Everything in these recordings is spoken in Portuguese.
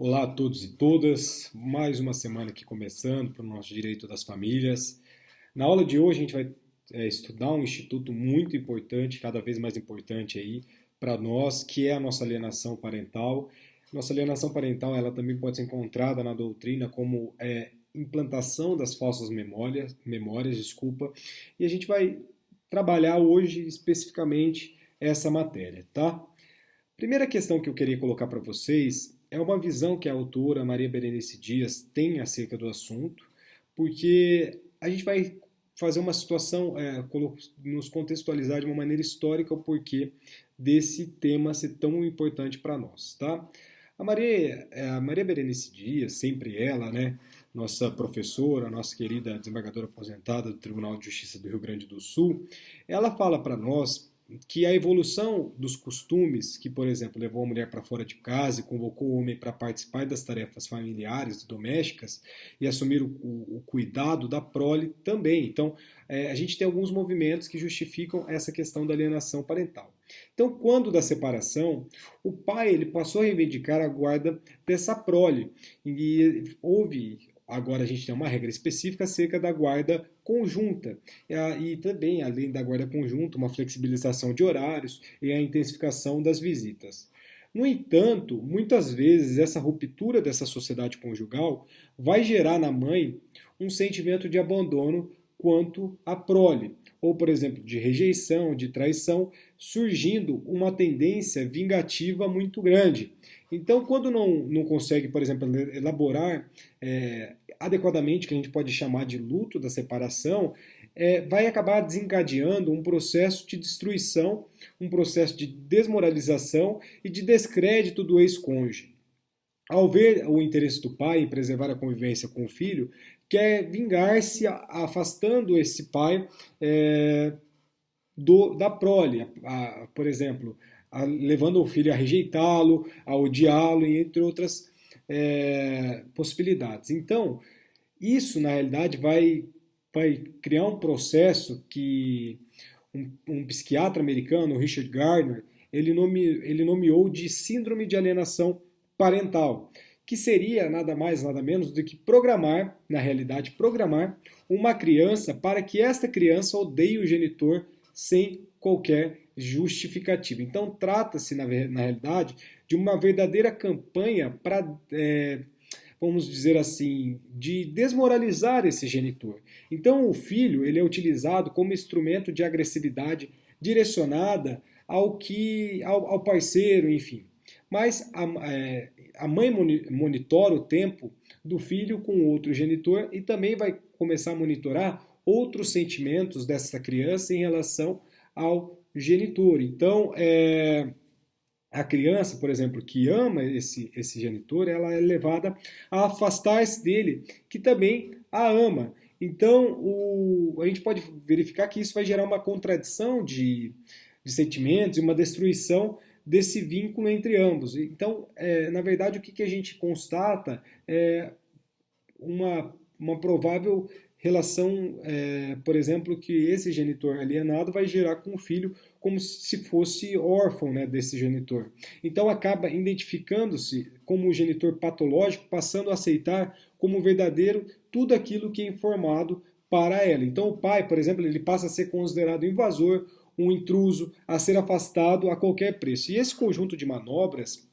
Olá a todos e todas, mais uma semana aqui começando para o nosso Direito das Famílias. Na aula de hoje a gente vai estudar um instituto muito importante, cada vez mais importante aí para nós, que é a nossa alienação parental. Nossa alienação parental ela também pode ser encontrada na doutrina como implantação das falsas memórias, desculpa, e a gente vai trabalhar hoje especificamente essa matéria, tá? Primeira questão que eu queria colocar para vocês é uma visão que a autora Maria Berenice Dias tem acerca do assunto, porque a gente vai fazer uma situação, nos contextualizar de uma maneira histórica o porquê desse tema ser tão importante para nós, tá? A Maria Berenice Dias, sempre ela, né, nossa professora, nossa querida desembargadora aposentada do Tribunal de Justiça do Rio Grande do Sul, ela fala para nós que a evolução dos costumes, que, por exemplo, levou a mulher para fora de casa e convocou o homem para participar das tarefas familiares e domésticas e assumir o cuidado da prole também. Então, a gente tem alguns movimentos que justificam essa questão da alienação parental. Então, quando da separação, o pai ele passou a reivindicar a guarda dessa prole e houve. Agora a gente tem uma regra específica acerca da guarda conjunta e também, além da guarda conjunta, uma flexibilização de horários e a intensificação das visitas. No entanto, muitas vezes essa ruptura dessa sociedade conjugal vai gerar na mãe um sentimento de abandono quanto à prole, ou, por exemplo, de rejeição, de traição, surgindo uma tendência vingativa muito grande. Então, quando não consegue, por exemplo, elaborar adequadamente, que a gente pode chamar de luto da separação, vai acabar desencadeando um processo de destruição, um processo de desmoralização e de descrédito do ex-cônjuge. Ao ver o interesse do pai em preservar a convivência com o filho, quer vingar-se afastando esse pai da prole, por exemplo, levando o filho a rejeitá-lo, a odiá-lo, entre outras possibilidades. Então, isso na realidade vai criar um processo que um psiquiatra americano, Richard Gardner, ele nomeou de síndrome de alienação parental, que seria nada mais, nada menos do que programar, na realidade, programar uma criança para que esta criança odeie o genitor sem qualquer justificativa. Então, trata-se, na realidade, de uma verdadeira campanha para, vamos dizer assim, de desmoralizar esse genitor. Então, o filho ele é utilizado como instrumento de agressividade direcionada ao parceiro, enfim. Mas a mãe monitora o tempo do filho com outro genitor e também vai começar a monitorar outros sentimentos dessa criança em relação ao genitor. Então, a criança, por exemplo, que ama esse genitor, ela é levada a afastar-se dele, que também a ama. Então, a gente pode verificar que isso vai gerar uma contradição de sentimentos e uma destruição desse vínculo entre ambos. Então, na verdade, o que a gente constata é uma provável relação, por exemplo, que esse genitor alienado vai gerar com o filho como se fosse órfão, né, desse genitor. Então acaba identificando-se como o genitor patológico, passando a aceitar como verdadeiro tudo aquilo que é informado para ela. Então o pai, por exemplo, ele passa a ser considerado invasor, um intruso, a ser afastado a qualquer preço. E esse conjunto de manobras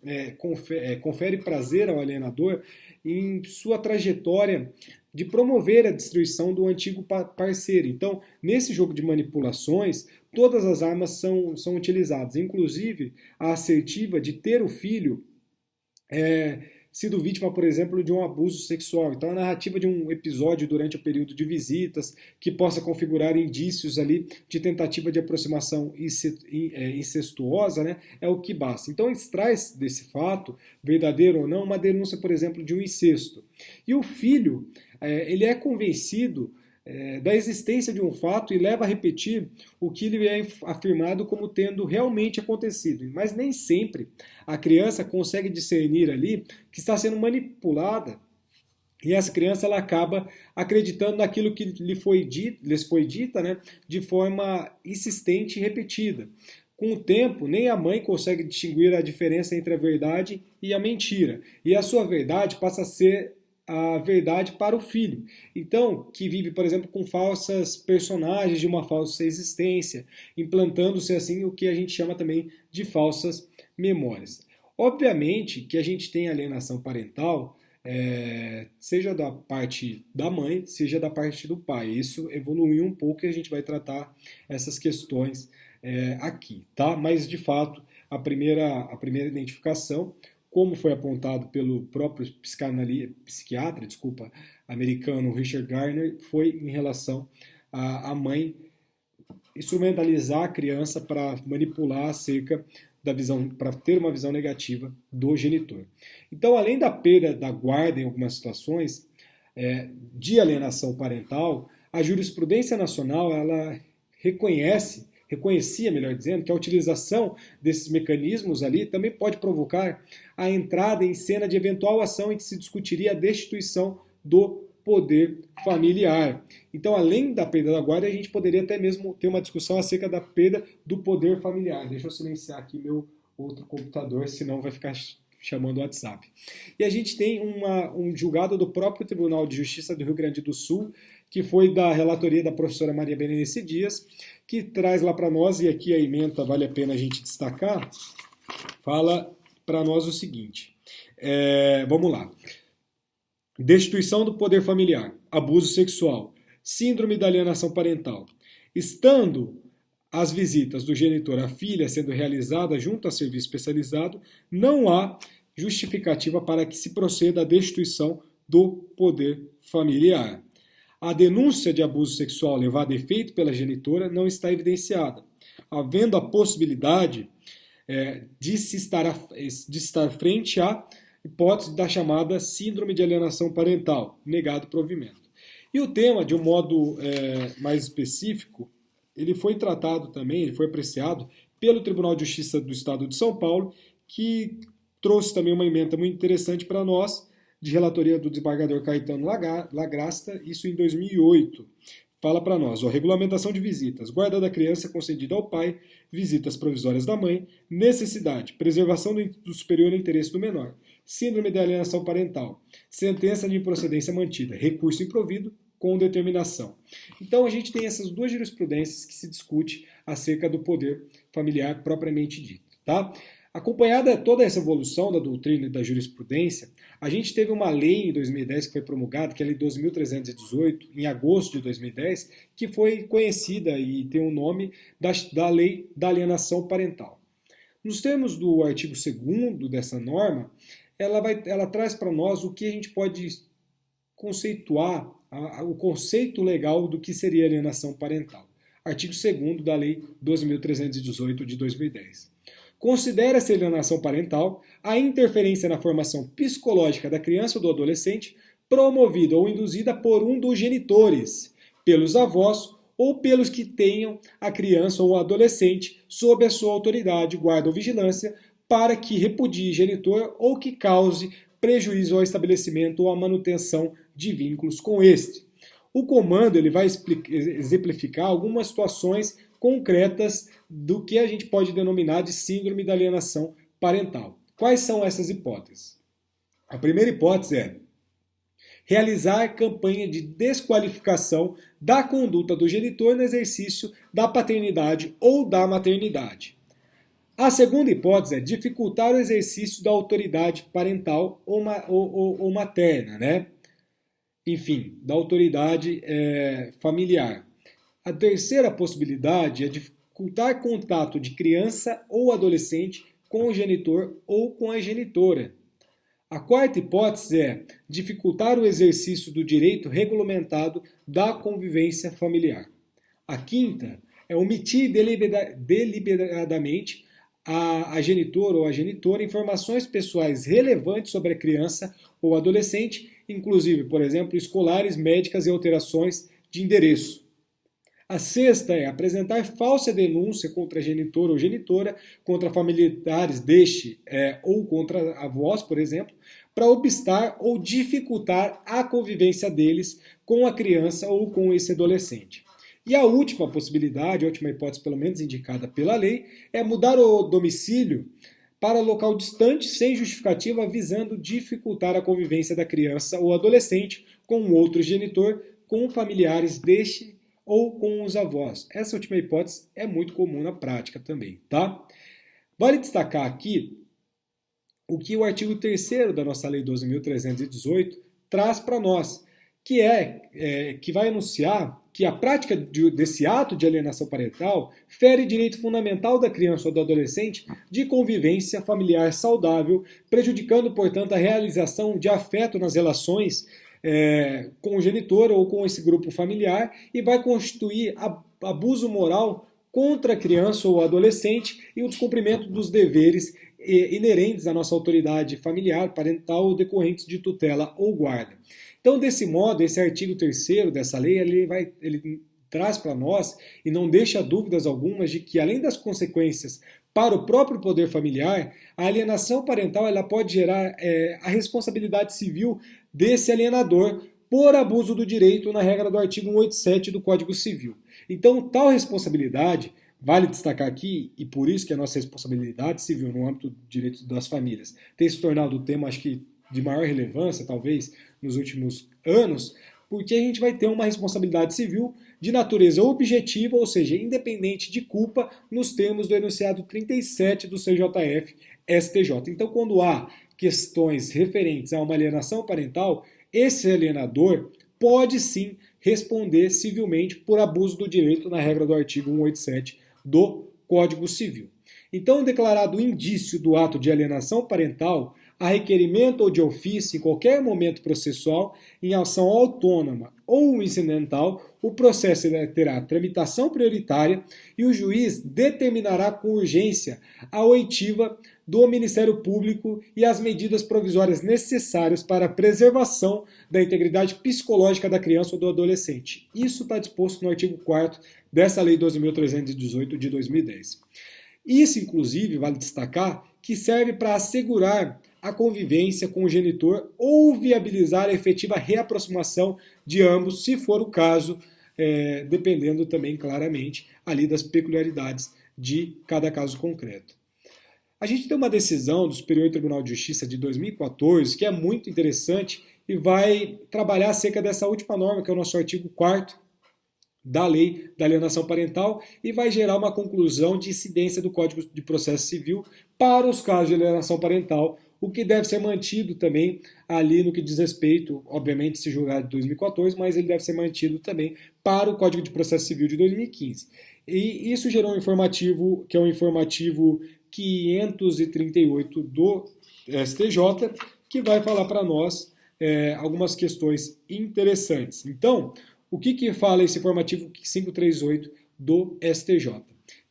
confere prazer ao alienador em sua trajetória de promover a destruição do antigo parceiro. Então, nesse jogo de manipulações, todas as armas são utilizadas, inclusive a assertiva de ter o filho sido vítima, por exemplo, de um abuso sexual. Então, a narrativa de um episódio durante o período de visitas que possa configurar indícios ali de tentativa de aproximação incestuosa, né, é o que basta. Então, extrai desse fato, verdadeiro ou não, uma denúncia, por exemplo, de um incesto. E o filho, ele é convencido da existência de um fato e leva a repetir o que lhe é afirmado como tendo realmente acontecido. Mas nem sempre a criança consegue discernir ali que está sendo manipulada e essa criança ela acaba acreditando naquilo que lhes foi dita, né, de forma insistente e repetida. Com o tempo, nem a mãe consegue distinguir a diferença entre a verdade e a mentira. E a sua verdade passa a ser a verdade para o filho. Então, que vive, por exemplo, com falsas personagens de uma falsa existência, implantando-se assim o que a gente chama também de falsas memórias. Obviamente que a gente tem alienação parental, seja da parte da mãe, seja da parte do pai. Isso evoluiu um pouco e a gente vai tratar essas questões aqui, tá? Mas de fato, a primeira identificação, como foi apontado pelo próprio psiquiatra, americano Richard Gardner, foi em relação à mãe instrumentalizar a criança para manipular acerca da visão, para ter uma visão negativa do genitor. Então, além da perda da guarda em algumas situações de alienação parental, a jurisprudência nacional ela reconhecia, melhor dizendo, que a utilização desses mecanismos ali também pode provocar a entrada em cena de eventual ação em que se discutiria a destituição do poder familiar. Então, além da perda da guarda, a gente poderia até mesmo ter uma discussão acerca da perda do poder familiar. Deixa eu silenciar aqui meu outro computador, senão vai ficar chamando o WhatsApp. E a gente tem um julgado do próprio Tribunal de Justiça do Rio Grande do Sul, que foi da relatoria da professora Maria Berenice Dias, que traz lá para nós, e aqui a ementa vale a pena a gente destacar, fala para nós o seguinte, vamos lá. Destituição do poder familiar, abuso sexual, síndrome da alienação parental. Estando as visitas do genitor à filha sendo realizadas junto a serviço especializado, não há justificativa para que se proceda à destituição do poder familiar. A denúncia de abuso sexual levada a efeito pela genitora não está evidenciada, havendo a possibilidade de estar frente à hipótese da chamada síndrome de alienação parental, negado provimento. E o tema, de um modo mais específico, ele foi tratado também, ele foi apreciado pelo Tribunal de Justiça do Estado de São Paulo, que trouxe também uma ementa muito interessante para nós, de relatoria do desembargador Caetano Lagrasta, isso em 2008. Fala para nós, regulamentação de visitas, guarda da criança concedida ao pai, visitas provisórias da mãe, necessidade, preservação do superior interesse do menor, síndrome de alienação parental, sentença de improcedência mantida, recurso improvido com determinação. Então a gente tem essas duas jurisprudências que se discute acerca do poder familiar propriamente dito, tá? Acompanhada toda essa evolução da doutrina e da jurisprudência, a gente teve uma lei em 2010 que foi promulgada, que é a Lei 12.318, em agosto de 2010, que foi conhecida e tem o nome da Lei da Alienação Parental. Nos termos do artigo 2º dessa norma, ela traz para nós o que a gente pode conceituar, o conceito legal do que seria alienação parental. Artigo 2º da Lei 12.318 de 2010. Considera-se alienação parental a interferência na formação psicológica da criança ou do adolescente promovida ou induzida por um dos genitores, pelos avós ou pelos que tenham a criança ou o adolescente sob a sua autoridade, guarda ou vigilância, para que repudie genitor ou que cause prejuízo ao estabelecimento ou à manutenção de vínculos com este. O comando ele vai exemplificar algumas situações concretas do que a gente pode denominar de síndrome da alienação parental. Quais são essas hipóteses? A primeira hipótese é realizar campanha de desqualificação da conduta do genitor no exercício da paternidade ou da maternidade. A segunda hipótese é dificultar o exercício da autoridade parental ou materna, né? Enfim, da autoridade familiar. A terceira possibilidade é dificultar contato de criança ou adolescente com o genitor ou com a genitora. A quarta hipótese é dificultar o exercício do direito regulamentado da convivência familiar. A quinta é omitir deliberadamente a genitor ou a genitora informações pessoais relevantes sobre a criança ou adolescente, inclusive, por exemplo, escolares, médicas e alterações de endereço. A sexta é apresentar falsa denúncia contra genitor ou genitora, contra familiares deste ou contra avós, por exemplo, para obstar ou dificultar a convivência deles com a criança ou com esse adolescente. E a última possibilidade, a última hipótese pelo menos indicada pela lei, é mudar o domicílio para local distante sem justificativa, visando dificultar a convivência da criança ou adolescente com um outro genitor, com familiares deste ou com os avós. Essa última hipótese é muito comum na prática também, tá? Vale destacar aqui o que o artigo 3º da nossa Lei 12.318 traz para nós, que vai anunciar que a prática desse ato de alienação parental fere direito fundamental da criança ou do adolescente de convivência familiar saudável, prejudicando, portanto, a realização de afeto nas relações com o genitor ou com esse grupo familiar e vai constituir abuso moral contra a criança ou adolescente e o descumprimento dos deveres inerentes à nossa autoridade familiar, parental ou decorrentes de tutela ou guarda. Então, desse modo, esse artigo 3º dessa lei, ele traz para nós e não deixa dúvidas algumas de que, além das consequências para o próprio poder familiar, a alienação parental ela pode gerar a responsabilidade civil desse alienador por abuso do direito na regra do artigo 187 do Código Civil. Então, tal responsabilidade, vale destacar aqui, e por isso que a nossa responsabilidade civil no âmbito do direito das famílias tem se tornado o tema, acho que, de maior relevância, talvez, nos últimos anos, porque a gente vai ter uma responsabilidade civil de natureza objetiva, ou seja, independente de culpa, nos termos do enunciado 37 do CJF-STJ. Então, quando há questões referentes a uma alienação parental, esse alienador pode sim responder civilmente por abuso do direito na regra do artigo 187 do Código Civil. Então, declarado o indício do ato de alienação parental, a requerimento ou de ofício, em qualquer momento processual, em ação autônoma ou incidental, o processo terá tramitação prioritária e o juiz determinará com urgência a oitiva do Ministério Público e as medidas provisórias necessárias para a preservação da integridade psicológica da criança ou do adolescente. Isso está disposto no artigo 4º dessa Lei 12.318 de 2010. Isso, inclusive, vale destacar, que serve para assegurar a convivência com o genitor ou viabilizar a efetiva reaproximação de ambos, se for o caso, dependendo também claramente ali das peculiaridades de cada caso concreto. A gente tem uma decisão do Superior Tribunal de Justiça de 2014 que é muito interessante e vai trabalhar acerca dessa última norma, que é o nosso artigo 4º da Lei da Alienação Parental, e vai gerar uma conclusão de incidência do Código de Processo Civil para os casos de alienação parental, o que deve ser mantido também ali no que diz respeito, obviamente, se julgado de 2014, mas ele deve ser mantido também para o Código de Processo Civil de 2015. E isso gerou um informativo, que é o informativo 538 do STJ, que vai falar para nós algumas questões interessantes. Então, o que fala esse informativo 538 do STJ?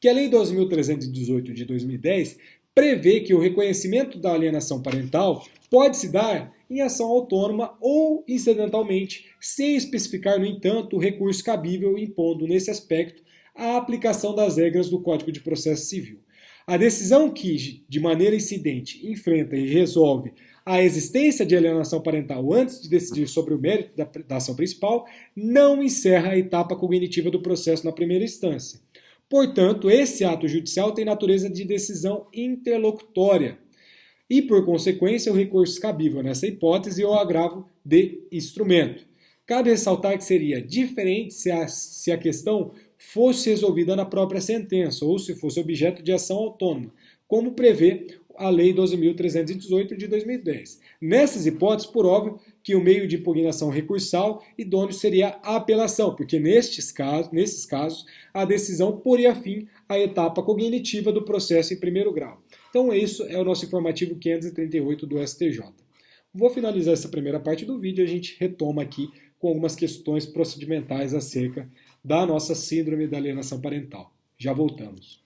Que a Lei 12.318 de 2010 prevê que o reconhecimento da alienação parental pode se dar em ação autônoma ou incidentalmente, sem especificar, no entanto, o recurso cabível, impondo, nesse aspecto, a aplicação das regras do Código de Processo Civil. A decisão que, de maneira incidente, enfrenta e resolve a existência de alienação parental antes de decidir sobre o mérito da ação principal não encerra a etapa cognitiva do processo na primeira instância. Portanto, esse ato judicial tem natureza de decisão interlocutória e, por consequência, o recurso cabível nessa hipótese é o agravo de instrumento. Cabe ressaltar que seria diferente se a questão fosse resolvida na própria sentença ou se fosse objeto de ação autônoma, como prevê a Lei 12.318 de 2010. Nessas hipóteses, por óbvio, que o meio de impugnação recursal idôneo seria a apelação, porque nesses casos, a decisão poria fim à etapa cognitiva do processo em primeiro grau. Então, isso é o nosso informativo 538 do STJ. Vou finalizar essa primeira parte do vídeo e a gente retoma aqui com algumas questões procedimentais acerca da nossa síndrome da alienação parental. Já voltamos.